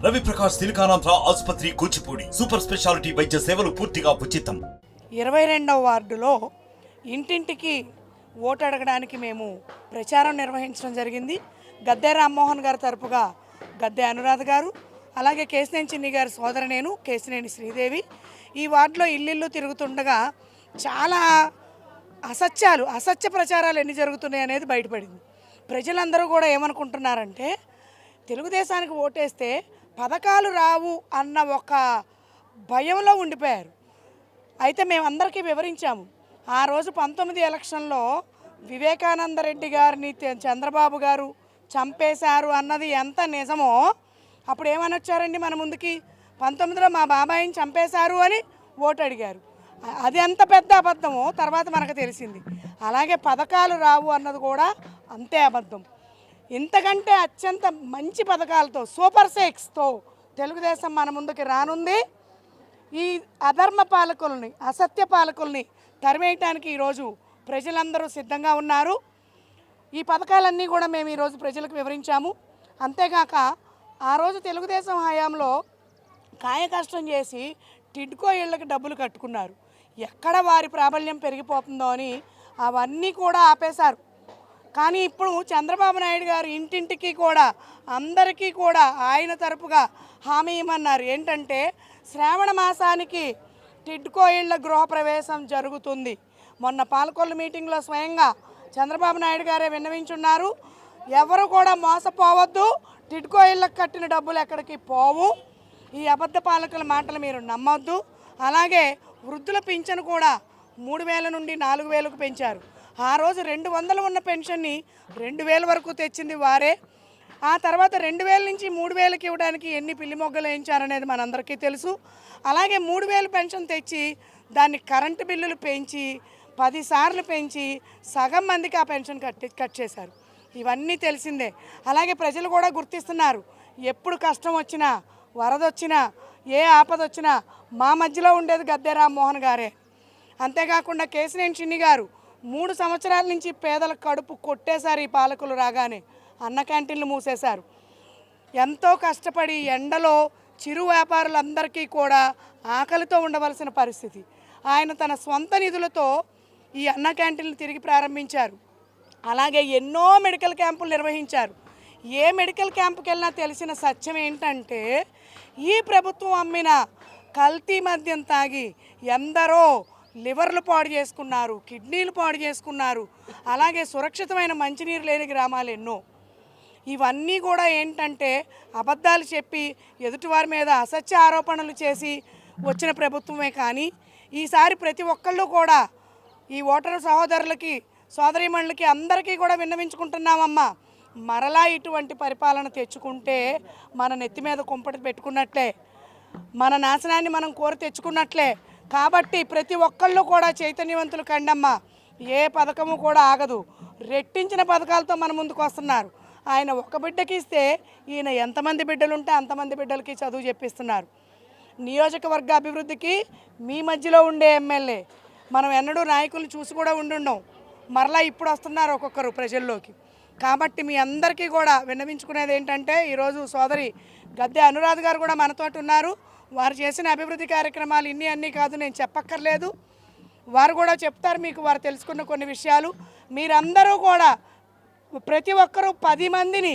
రవి ప్రకాష్ సిలికానాంధ్ర ఆసుపత్రి Kuchipudi super speciality వైద్య సేవలు పూర్తిగా ఉచితం. 22వ వార్డులో ఇంటింటికి ఓటు అడగడానికి మేము ప్రచారం నిర్వహించడం జరిగింది. గద్దె రామ్మోహన్ గారి తరపుగా గద్దె అనురాధ గారు, అలాగే కేశినేని చిన్ని గారి సోదర నేను కేశినేని శ్రీదేవి ఈ వార్డులో ఇల్లు తిరుగుతుండగా చాలా అసత్య ప్రచారాలు ఎన్ని జరుగుతున్నాయి అనేది బయటపడింది. ప్రజలందరూ కూడా ఏమనుకుంటున్నారంటే తెలుగుదేశానికి ఓటేస్తే పథకాలు రావు అన్న ఒక భయంలో ఉండిపోయారు. అయితే మేమందరికీ వివరించాము. ఆ రోజు 19 ఎలక్షన్లో వివేకానంద రెడ్డి గారిని చంద్రబాబు గారు చంపేశారు అన్నది ఎంత నిజమో అప్పుడు ఏమని వచ్చారండి మన ముందుకి, 19లో మా బాబాయిని చంపేశారు అని ఓటు అడిగారు. అది ఎంత పెద్ద అబద్ధమో తర్వాత మనకు తెలిసింది. అలాగే పథకాలు రావు అన్నది కూడా అంతే అబద్ధం. ఇంతకంటే అత్యంత మంచి పథకాలతో సూపర్ సిక్స్తో తెలుగుదేశం మన ముందుకి రానుంది. ఈ అధర్మ పాలకుల్ని, అసత్య పాలకుల్ని తరిమేయటానికి ఈరోజు ప్రజలందరూ సిద్ధంగా ఉన్నారు. ఈ పథకాలన్నీ కూడా మేము ఈరోజు ప్రజలకు వివరించాము. అంతేగాక ఆ రోజు తెలుగుదేశం హయాంలో కాయ కష్టం చేసి టిడ్కో ఇళ్ళకి డబ్బులు కట్టుకున్నారు. ఎక్కడ వారి ప్రాబల్యం పెరిగిపోతుందో అని అవన్నీ కూడా ఆపేశారు. కానీ ఇప్పుడు చంద్రబాబు నాయుడు గారు ఇంటింటికి కూడా అందరికీ కూడా ఆయన తరపుగా హామీ ఇమ్మన్నారు. ఏంటంటే శ్రావణ మాసానికి టిడ్కో ఇళ్ల గృహప్రవేశం జరుగుతుంది. మొన్న పాలకొల్లు మీటింగ్లో స్వయంగా చంద్రబాబు నాయుడు గారే విన్నవించున్నారు. ఎవరు కూడా మోసపోవద్దు, టిడ్కో ఇళ్ళకి కట్టిన డబ్బులు ఎక్కడికి పోవు, ఈ అబద్ధ పాలకుల మాటలు మీరు నమ్మొద్దు. అలాగే వృద్ధుల పింఛను కూడా 3000 నుండి 4000కు పెంచారు. ఆ రోజు 200 ఉన్న పెన్షన్ని 2000 వరకు తెచ్చింది వారే. ఆ తర్వాత 2000 నుంచి 3000కి ఇవ్వడానికి ఎన్ని పిల్లి మొగ్గలు వేయించారనేది మనందరికీ తెలుసు. అలాగే 3000 పెన్షన్ తెచ్చి దాన్ని కరెంటు బిల్లులు పెంచి 10 సార్లు పెంచి సగం మందికి ఆ పెన్షన్ కట్ చేశారు. ఇవన్నీ తెలిసిందే. అలాగే ప్రజలు కూడా గుర్తిస్తున్నారు. ఎప్పుడు కష్టం వచ్చినా, వరద వచ్చినా, ఏ ఆపద వచ్చినా మా మధ్యలో ఉండేది గద్దె రామ్మోహన్ గారే. అంతేకాకుండా కేశినేని చిన్ని గారు 3 సంవత్సరాల నుంచి పేదల కడుపు కొట్టేశారు. ఈ పాలకులు రాగానే అన్న క్యాంటీన్లు మూసేశారు. ఎంతో కష్టపడి ఎండలో చిరు వ్యాపారులందరికీ కూడా ఆకలితో ఉండవలసిన పరిస్థితి. ఆయన తన స్వంత నిధులతో ఈ అన్న క్యాంటీన్లు తిరిగి ప్రారంభించారు. అలాగే ఎన్నో మెడికల్ క్యాంపులు నిర్వహించారు. ఏ మెడికల్ క్యాంపుకి వెళ్ళినా తెలిసిన సత్యం ఏంటంటే ఈ ప్రభుత్వం అమ్మిన కల్తీ మద్యం తాగి ఎందరో లివర్లు పాడు చేసుకున్నారు, కిడ్నీలు పాడు చేసుకున్నారు. అలాగే సురక్షితమైన మంచినీరు లేని గ్రామాలు ఎన్నో. ఇవన్నీ కూడా ఏంటంటే అబద్ధాలు చెప్పి ఎదుటివారి మీద అసత్య ఆరోపణలు చేసి వచ్చిన ప్రభుత్వమే. కానీ ఈసారి ప్రతి ఒక్కళ్ళు కూడా ఈ ఓటరు సహోదరులకి, సోదరీమణులకి అందరికీ కూడా విన్నవించుకుంటున్నామమ్మా, మరలా ఇటువంటి పరిపాలన తెచ్చుకుంటే మన నెత్తి మీద కుంపటి పెట్టుకున్నట్లే, మన నాశనాన్ని మనం కోరి తెచ్చుకున్నట్లే. కాబట్టి ప్రతి ఒక్కళ్ళు కూడా చైతన్యవంతులు కండమ్మా. ఏ పథకము కూడా ఆగదు. రెట్టించిన పథకాలతో మన ముందుకు వస్తున్నారు. ఆయన ఒక బిడ్డకి ఇస్తే ఈయన ఎంతమంది బిడ్డలు ఉంటే అంతమంది బిడ్డలకి చదువు చెప్పిస్తున్నారు. నియోజకవర్గ అభివృద్ధికి మీ మధ్యలో ఉండే ఎమ్మెల్యే. మనం ఎన్నడూ నాయకులను చూసి కూడా ఉండుండం, మరలా ఇప్పుడు వస్తున్నారు ఒక్కొక్కరు ప్రజల్లోకి. కాబట్టి మీ అందరికీ కూడా విన్నవించుకునేది ఏంటంటే ఈరోజు సోదరి గద్దె అనురాధ గారు కూడా మనతోటి ఉన్నారు. వారు చేసిన అభివృద్ధి కార్యక్రమాలు అన్నీ కాదు, నేను చెప్పక్కర్లేదు, వారు కూడా చెప్తారు మీకు వారు తెలుసుకున్న కొన్ని విషయాలు. మీరందరూ కూడా ప్రతి ఒక్కరూ 10 మందిని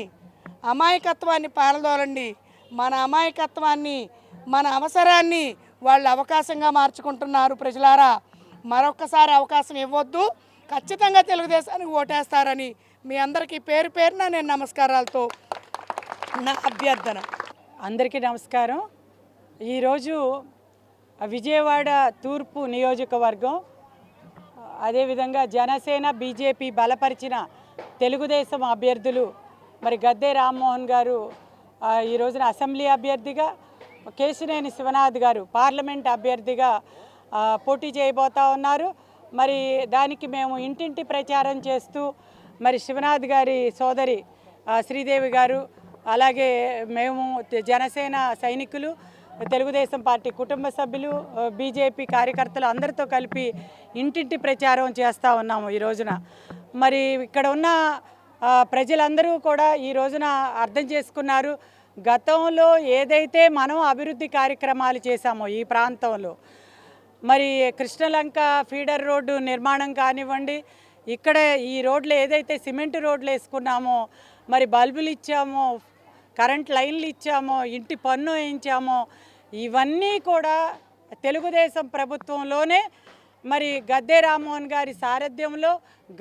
అమాయకత్వాన్ని పారదోలండి. మన అమాయకత్వాన్ని, మన అవసరాన్ని వాళ్ళు అవకాశంగా మార్చుకుంటున్నారు. ప్రజలారా, మరొక్కసారి అవకాశం ఇవ్వద్దు. ఖచ్చితంగా తెలుగుదేశానికి ఓటేస్తారని మీ అందరికీ పేరు పేరున నేను నమస్కారాలతో నా అభ్యర్థన. అందరికీ నమస్కారం. ఈరోజు విజయవాడ తూర్పు నియోజకవర్గం, అదేవిధంగా జనసేన బీజేపీ బలపరిచిన తెలుగుదేశం అభ్యర్థులు మరి గద్దె రామ్మోహన్ గారు ఈ రోజున అసెంబ్లీ అభ్యర్థిగా, కేశినేని శివనాథ్ గారు పార్లమెంట్ అభ్యర్థిగా పోటీ చేయబోతూ ఉన్నారు. మరి దానికి మేము ఇంటింటి ప్రచారం చేస్తూ మరి శివనాథ్ గారి సోదరి శ్రీదేవి గారు, అలాగే మేము జనసేన సైనికులు, తెలుగుదేశం పార్టీ కుటుంబ సభ్యులు, బీజేపీ కార్యకర్తలు అందరితో కలిపి ఇంటింటి ప్రచారం చేస్తూ ఉన్నాము ఈ రోజున. మరి ఇక్కడ ఉన్న ప్రజలందరూ కూడా ఈ రోజున అర్థం చేసుకున్నారు. గతంలో ఏదైతే మనం అభివృద్ధి కార్యక్రమాలు చేశామో ఈ ప్రాంతంలో, మరి కృష్ణలంక ఫీడర్ రోడ్డు నిర్మాణం కానివ్వండి, ఇక్కడ ఈ రోడ్లు ఏదైతే సిమెంట్ రోడ్లు వేసుకున్నామో, మరి బల్బులు ఇచ్చామో, కరెంట్ లైన్లు ఇచ్చామో, ఇంటి పన్ను వేయించామో, ఇవన్నీ కూడా తెలుగుదేశం ప్రభుత్వంలోనే మరి గద్దె రామ్మోహన్ గారి సారథ్యంలో,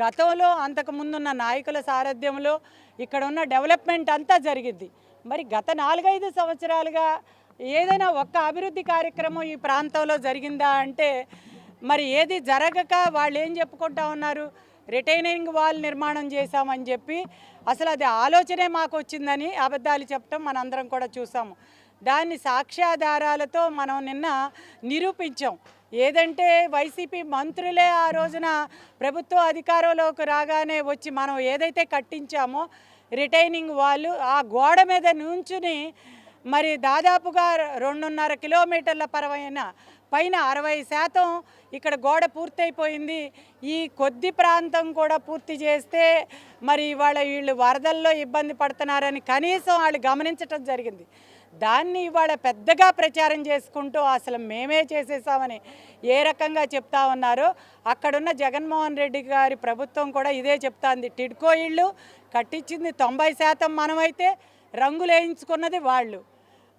గతంలో అంతకుముందున్న నాయకుల సారథ్యంలో ఇక్కడ ఉన్న డెవలప్మెంట్ అంతా జరిగింది. మరి గత 4-5 సంవత్సరాలుగా ఏదైనా ఒక్క అభివృద్ధి కార్యక్రమం ఈ ప్రాంతంలో జరిగిందా అంటే మరి ఏది జరగక వాళ్ళు ఏం చెప్పుకుంటా ఉన్నారు, రిటైనింగ్ వాల్ నిర్మాణం చేశామని చెప్పి అసలు అది ఆలోచనే మాకు వచ్చిందని అబద్ధాలు చెప్పడం మనందరం కూడా చూసాము. దాన్ని సాక్ష్యాధారాలతో మనం నిన్న నిరూపించాం. ఏదంటే వైసీపీ మంత్రులే ఆ రోజున ప్రభుత్వ అధికారంలోకి రాగానే వచ్చి మనం ఏదైతే కట్టించామో రిటైనింగ్ వాళ్ళు ఆ గోడ మీద నుంచుని మరి దాదాపుగా 2.5 కిలోమీటర్ల పైన 60% ఇక్కడ గోడ పూర్తయిపోయింది. ఈ కొద్ది ప్రాంతం కూడా పూర్తి చేస్తే మరి వీళ్ళు వరదల్లో ఇబ్బంది పడుతున్నారని కనీసం వాళ్ళు గమనించటం జరిగింది. దాన్ని ఇవాళ పెద్దగా ప్రచారం చేసుకుంటూ అసలు మేమే చేసేసామని ఏ రకంగా చెప్తా ఉన్నారో అక్కడున్న జగన్మోహన్ రెడ్డి గారి ప్రభుత్వం కూడా ఇదే చెప్తాంది. టిడ్కో ఇళ్ళు కట్టించింది 90% మనమైతే రంగులు వేయించుకున్నది వాళ్ళు.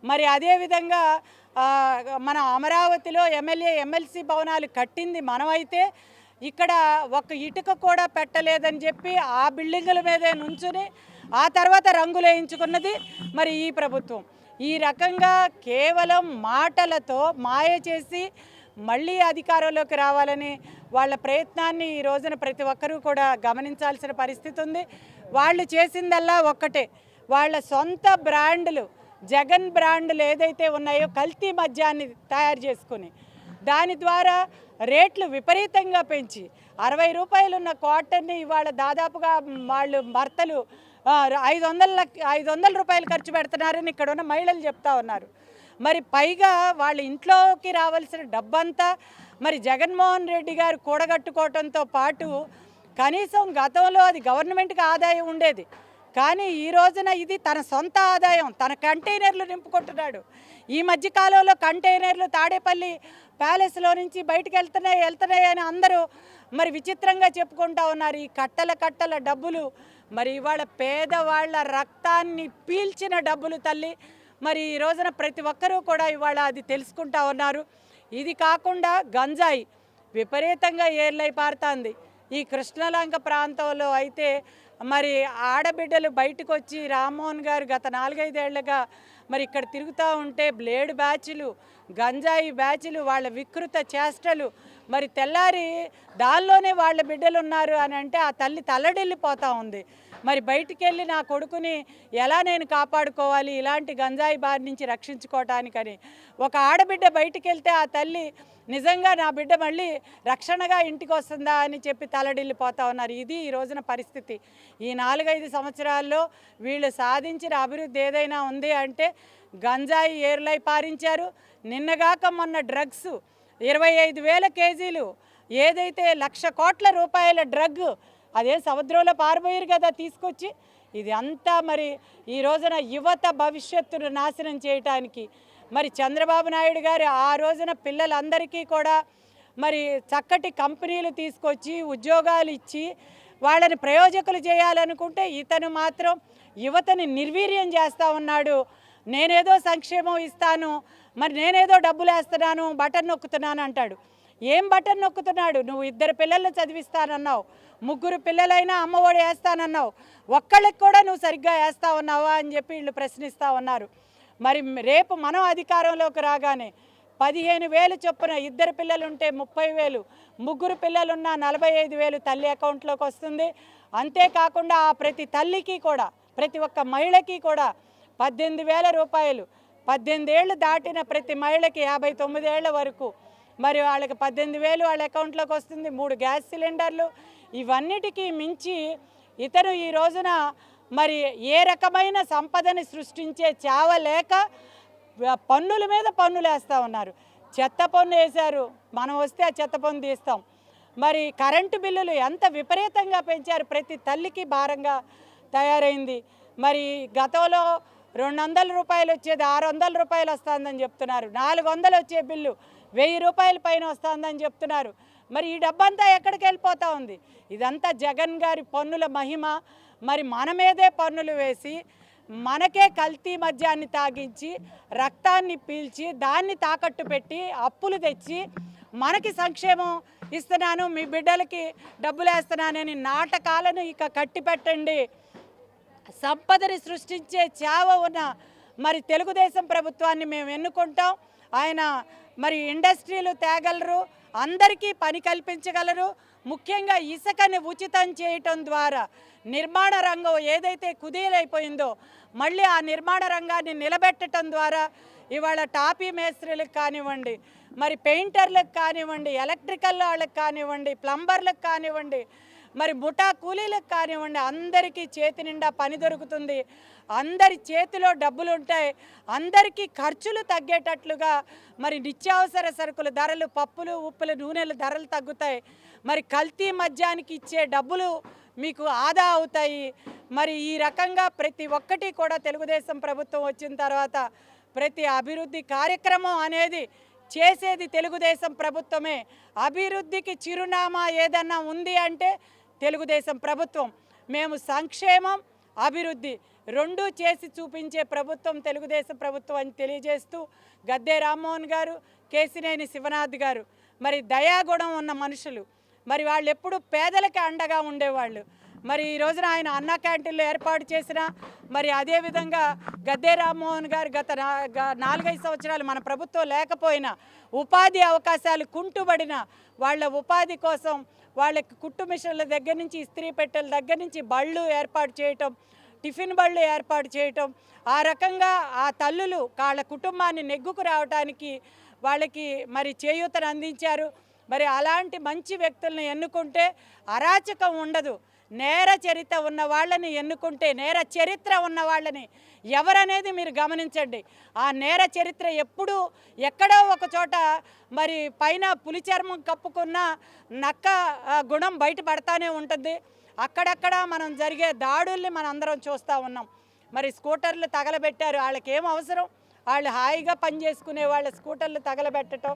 మరి అదేవిధంగా మన అమరావతిలో ఎమ్మెల్సీ భవనాలు కట్టింది మనమైతే ఇక్కడ ఒక ఇటుక కూడా పెట్టలేదని చెప్పి ఆ బిల్డింగుల మీదే నుంచుని ఆ తర్వాత రంగులు వేయించుకున్నది మరి ఈ ప్రభుత్వం. ఈ రకంగా కేవలం మాటలతో మాయ చేసి మళ్ళీ అధికారంలోకి రావాలని వాళ్ళ ప్రయత్నాన్ని ఈ రోజున ప్రతి ఒక్కరూ కూడా గమనించాల్సిన పరిస్థితి ఉంది. వాళ్ళు చేసిందల్లా ఒక్కటే, వాళ్ళ సొంత బ్రాండ్లు జగన్ బ్రాండ్లు ఏదైతే ఉన్నాయో కల్తీ మద్యాన్ని తయారు చేసుకుని దాని ద్వారా రేట్లు విపరీతంగా పెంచి 60 రూపాయలు ఉన్న కాటన్ని ఇవాళ దాదాపుగా వాళ్ళు భర్తలు 500 రూపాయలు ఖర్చు పెడుతున్నారని ఇక్కడ ఉన్న మహిళలు చెప్తా ఉన్నారు. మరి పైగా వాళ్ళ ఇంట్లోకి రావాల్సిన డబ్బంతా మరి జగన్మోహన్ రెడ్డి గారు కూడగట్టుకోవడంతో పాటు కనీసం గతంలో అది గవర్నమెంట్కి ఆదాయం ఉండేది, కానీ ఈ రోజున ఇది తన సొంత ఆదాయం, తన కంటైనర్లు నింపుకుంటున్నాడు. ఈ మధ్యకాలంలో కంటైనర్లు తాడేపల్లి ప్యాలెస్లో నుంచి బయటకు వెళ్తున్నాయి అని అందరూ మరి విచిత్రంగా చెప్పుకుంటా ఉన్నారు. ఈ కట్టల డబ్బులు మరి ఇవాళ పేదవాళ్ల రక్తాన్ని పీల్చిన డబ్బులు తల్లి. మరి ఈ రోజున ప్రతి ఒక్కరూ కూడా ఇవాళ అది తెలుసుకుంటా ఉన్నారు. ఇది కాకుండా గంజాయి విపరీతంగా ఏర్లై పారుతుంది. ఈ కృష్ణలంక ప్రాంతంలో అయితే మరి ఆడబిడ్డలు బయటకు వచ్చి రామ్మోహన్ గారు గత 4-5 ఏళ్లుగా మరి ఇక్కడ తిరుగుతూ ఉంటే బ్లేడ్ బ్యాచ్లు, గంజాయి బ్యాచ్లు, వాళ్ళ వికృత చేష్టలు, మరి తెల్లారి దానిలోనే వాళ్ళ బిడ్డలు ఉన్నారు అని అంటే ఆ తల్లి తల్లడిల్లిపోతూ ఉంది. మరి బయటికి వెళ్ళి నా కొడుకుని ఎలా నేను కాపాడుకోవాలి ఇలాంటి గంజాయి బారి నుంచి రక్షించుకోవటానికని ఒక ఆడబిడ్డ బయటికి వెళ్తే ఆ తల్లి నిజంగా నా బిడ్డ మళ్ళీ రక్షణగా ఇంటికి వస్తుందా అని చెప్పి తలడిల్లిపోతూ ఉన్నారు. ఇది ఈ రోజున పరిస్థితి. ఈ 4-5 సంవత్సరాల్లో వీళ్ళు సాధించిన అభివృద్ధి ఏదైనా ఉంది అంటే గంజాయి ఏర్లై పారించారు. నిన్నగాక మొన్న డ్రగ్స్ 25,000 కేజీలు ఏదైతే 1,00,000 కోట్ల రూపాయల డ్రగ్ అదే సముద్రంలో పారిపోయారు కదా తీసుకొచ్చి. ఇది అంతా మరి ఈ రోజున యువత భవిష్యత్తును నాశనం చేయటానికి మరి చంద్రబాబు నాయుడు గారు ఆ రోజున పిల్లలందరికీ కూడా మరి చక్కటి కంపెనీలు తీసుకొచ్చి ఉద్యోగాలు ఇచ్చి వాళ్ళని ప్రయోజకులు చేయాలనుకుంటే ఇతను మాత్రం యువతని నిర్వీర్యం చేస్తూ ఉన్నాడు. నేనేదో సంక్షేమం ఇస్తాను, మరి నేనేదో డబ్బులు వేస్తున్నాను, బటన్ నొక్కుతున్నాను అంటాడు. ఏం బటన్ నొక్కుతున్నాడు? నువ్వు 2 పిల్లలను చదివిస్తానన్నావు, 3 పిల్లలైనా అమ్మఒడి వేస్తానన్నావు, ఒక్కళ్ళకి కూడా నువ్వు సరిగ్గా వేస్తా ఉన్నావా అని చెప్పి వీళ్ళు ప్రశ్నిస్తూ ఉన్నారు. మరి రేపు మనం అధికారంలోకి రాగానే 15,000 చొప్పున 2 పిల్లలుంటే 30,000, 3 పిల్లలున్నా 45,000 తల్లి అకౌంట్లోకి వస్తుంది. అంతేకాకుండా ఆ ప్రతి తల్లికి కూడా ప్రతి ఒక్క మహిళకి కూడా 18,000 రూపాయలు, 18 ఏళ్ళు దాటిన ప్రతి మహిళకి 59 ఏళ్ల వరకు మరి వాళ్ళకి 18,000 వాళ్ళ అకౌంట్లోకి వస్తుంది. 3 గ్యాస్ సిలిండర్లు. ఇవన్నిటికీ మించి ఇతను ఈ రోజున మరి ఏ రకమైన సంపదని సృష్టించే చావలేక పన్నుల మీద పన్నులు వేస్తూ ఉన్నారు. చెత్త పన్ను వేశారు, మనం వస్తే ఆ చెత్త పన్ను తీస్తాం. మరి కరెంటు బిల్లులు ఎంత విపరీతంగా పెంచారు, ప్రతి తల్లికి భారంగా తయారైంది. మరి గతంలో 200 రూపాయలు వచ్చేది 600 రూపాయలు వస్తుందని చెప్తున్నారు. 400 వచ్చే బిల్లు 1000 రూపాయల పైన వస్తుందని చెప్తున్నారు. మరి ఈ డబ్బంతా ఎక్కడికి వెళ్ళిపోతూ ఉంది? ఇదంతా జగన్ గారి పన్నుల మహిమ. మరి మన మీదే పన్నులు వేసి మనకే కల్తీ మద్యాన్ని తాగించి రక్తాన్ని పీల్చి దాన్ని తాకట్టు పెట్టి అప్పులు తెచ్చి మనకి సంక్షేమం ఇస్తున్నాను, మీ బిడ్డలకి డబ్బులు వేస్తున్నానని నాటకాలను ఇక కట్టిపెట్టండి. సంపదని సృష్టించే చావ ఉన్న మరి తెలుగుదేశం ప్రభుత్వాన్ని మేము ఎన్నుకుంటాం. ఆయన మరి ఇండస్ట్రీలు తేగలరు, అందరికీ పని కల్పించగలరు. ముఖ్యంగా ఇసుకని ఉచితం చేయటం ద్వారా నిర్మాణ రంగం ఏదైతే కుదేలైపోయిందో మళ్ళీ ఆ నిర్మాణ రంగాన్ని నిలబెట్టడం ద్వారా ఇవాళ టాపీ మేస్త్రీలకు కానివ్వండి, మరి పెయింటర్లకు కానివ్వండి, ఎలక్ట్రికల్ వాళ్ళకి కానివ్వండి, ప్లంబర్లకు కానివ్వండి, మరి ముఠా కూలీలకు కానివ్వండి, అందరికీ చేతి నిండా పని దొరుకుతుంది. అందరి చేతిలో డబ్బులు ఉంటాయి. అందరికీ ఖర్చులు తగ్గేటట్లుగా మరి నిత్యావసర సరుకుల ధరలు, పప్పులు, ఉప్పులు, నూనెల ధరలు తగ్గుతాయి. మరి కల్తీ మద్యానికి ఇచ్చే డబ్బులు మీకు ఆదా అవుతాయి. మరి ఈ రకంగా ప్రతి ఒక్కటి కూడా తెలుగుదేశం ప్రభుత్వం వచ్చిన తర్వాత ప్రతి అభివృద్ధి కార్యక్రమం అనేది చేసేది తెలుగుదేశం ప్రభుత్వమే. అభివృద్ధికి చిరునామా ఏదన్నా ఉంది అంటే తెలుగుదేశం ప్రభుత్వం. మేము సంక్షేమం, అభివృద్ధి రెండూ చేసి చూపించే ప్రభుత్వం తెలుగుదేశం ప్రభుత్వం అని తెలియజేస్తూ, గద్దె రామ్మోహన్ గారు, కేశినేని శివనాథ్ గారు మరి దయాగుణం ఉన్న మనుషులు. మరి వాళ్ళు ఎప్పుడు పేదలకి అండగా ఉండేవాళ్ళు. మరి ఈ రోజున ఆయన అన్న క్యాంటీన్లు ఏర్పాటు చేసిన మరి అదేవిధంగా గద్దె రామ్మోహన్ గారు గత 4-5 సంవత్సరాలు మన ప్రభుత్వం లేకపోయినా ఉపాధి అవకాశాలు కుంటుబడిన వాళ్ళ ఉపాధి కోసం వాళ్ళకి కుట్టు మిషన్ల దగ్గర నుంచి, ఇస్త్రీ పెట్టెల దగ్గర నుంచి బళ్ళు ఏర్పాటు చేయటం, టిఫిన్ బళ్ళు ఏర్పాటు చేయటం, ఆ రకంగా ఆ తల్లులు వాళ్ళ కుటుంబాన్ని నెగ్గుకు రావడానికి వాళ్ళకి మరి చేయూతను అందించారు. మరి అలాంటి మంచి వ్యక్తులను ఎన్నుకుంటే అరాచకం ఉండదు. నేర చరిత్ర ఉన్న వాళ్ళని ఎన్నుకుంటే, నేర చరిత్ర ఉన్న వాళ్ళని ఎవరనేది మీరు గమనించండి. ఆ నేర చరిత్ర ఎప్పుడూ ఎక్కడో ఒక చోట మరి పైన పులి చర్మం కప్పుకున్న నక్క గుణం బయటపడతానే ఉంటుంది. అక్కడక్కడ మనం జరిగే దాడుల్ని మనం అందరం చూస్తూ ఉన్నాం. మరి స్కూటర్లు తగలబెట్టారు. వాళ్ళకి ఏం అవసరం? వాళ్ళు హాయిగా పనిచేసుకునే వాళ్ళ స్కూటర్లు తగలబెట్టడం,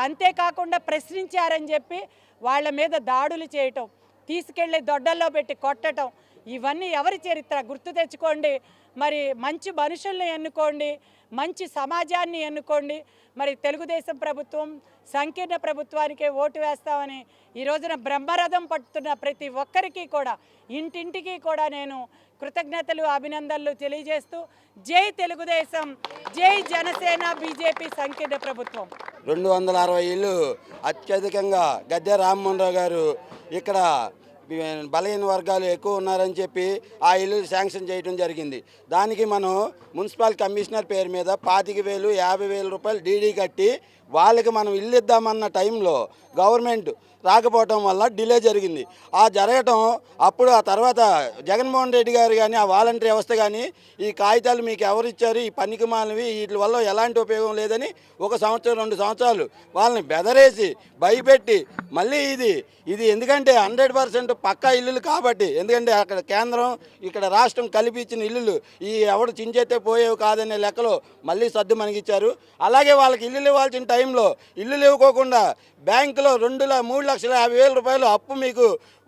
అంతేకాకుండా ప్రశ్నించారని చెప్పి వాళ్ళ మీద దాడులు చేయటం, తీసుకెళ్ళి దొడ్డల్లో పెట్టి కొట్టడం, ఇవన్నీ ఎవరి చరిత్ర? గుర్తు తెచ్చుకోండి. మరి మంచి మనుషుల్ని ఎన్నుకోండి, మంచి సమాజాన్ని ఎన్నుకోండి. మరి తెలుగుదేశం ప్రభుత్వం సంకీర్ణ ప్రభుత్వానికే ఓటు వేస్తామని ఈ రోజున బ్రహ్మరథం పట్టుతున్న ప్రతి ఒక్కరికి కూడా, ఇంటింటికి కూడా నేను కృతజ్ఞతలు, అభినందనలు తెలియజేస్తూ జై తెలుగుదేశం, జై జనసేన, బీజేపీ సంకీర్ణ ప్రభుత్వం. 260 ఇళ్ళు అత్యధికంగా గద్దె రామ్మోహన్ రావు గారు ఇక్కడ బలహీన వర్గాలు ఎక్కువ ఉన్నారని చెప్పి ఆ ఇల్లు శాంక్షన్ చేయడం జరిగింది. దానికి మనం మున్సిపల్ కమిషనర్ పేరు మీద 25,000, 50,000 రూపాయలు డీడీ కట్టి వాళ్ళకి మనం ఇల్లు ఇద్దామన్న టైంలో గవర్నమెంట్ రాకపోవటం వల్ల డిలే జరిగింది. ఆ జరగటం అప్పుడు ఆ తర్వాత జగన్మోహన్ రెడ్డి గారు కానీ, ఆ వాలంటరీ వ్యవస్థ కానీ ఈ కాగితాలు మీకు ఎవరు ఇచ్చారు, ఈ పనికి మాలినవి, వీటి వల్ల ఎలాంటి ఉపయోగం లేదని 1 సంవత్సరం 2 సంవత్సరాలు వాళ్ళని బెదరేసి భయపెట్టి మళ్ళీ ఇది ఎందుకంటే 100% పక్కా ఇల్లులు కాబట్టి, ఎందుకంటే అక్కడ కేంద్రం ఇక్కడ రాష్ట్రం కలిపి ఇచ్చిన ఇల్లులు ఈ ఎవడు చించేస్తే పోయేవి కాదనే లెక్కలో మళ్ళీ సర్దు మనగిచ్చారు. అలాగే వాళ్ళకి ఇల్లులు ఇవ్వాల్సిన టైంలో ఇల్లులు ఇవ్వకోకుండా బ్యాంకులో 3,50,000 రూపాయలు అప్పు మీకు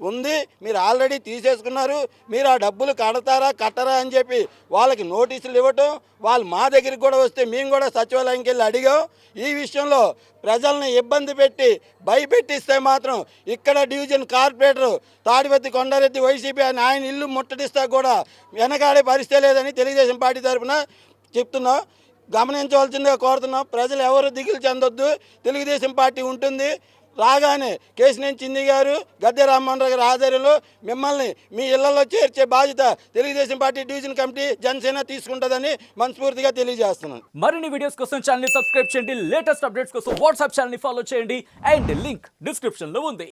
ఉంది, మీరు ఆల్రెడీ తీసేసుకున్నారు, మీరు ఆ డబ్బులు కట్టరా అని చెప్పి వాళ్ళకి నోటీసులు ఇవ్వటం, వాళ్ళు మా దగ్గరికి కూడా వస్తే మేము కూడా సచివాలయంకి వెళ్ళి అడిగాం. ఈ విషయంలో ప్రజల్ని ఇబ్బంది పెట్టి భయపెట్టిస్తే మాత్రం ఇక్కడ division corporator Tadipatri Kondareddy YCP అని ఆయన ఇల్లు ముట్టడిస్తా కూడా వెనకాడే పరిస్థితి లేదని తెలుగుదేశం పార్టీ తరఫున చెప్తున్నాం. గమనించవలసిందిగా కోరుతున్నాం. ప్రజలు ఎవరు దిగులు చెందొద్దు, తెలుగుదేశం పార్టీ ఉంటుంది. రాగానే కేశినేని చిన్ని గారు, గద్దె రామ్మోహన్ రావు గారి ఆధ్వర్యంలో మిమ్మల్ని మీ ఇళ్లలో చేర్చే బాధ్యత Telugu Desam party division committee Janasena తీసుకుంటుందని మనస్ఫూర్తిగా తెలియజేస్తున్నాను. మరిన్ని వీడియోస్ కోసం ఛానల్ ని సబ్స్క్రైబ్ చేయండి, లేటెస్ట్ అప్డేట్స్ కోసం వాట్సాప్ ఛానల్ ని ఫాలో చేయండి అండ్ లింక్ డిస్క్రిప్షన్ లో ఉంది.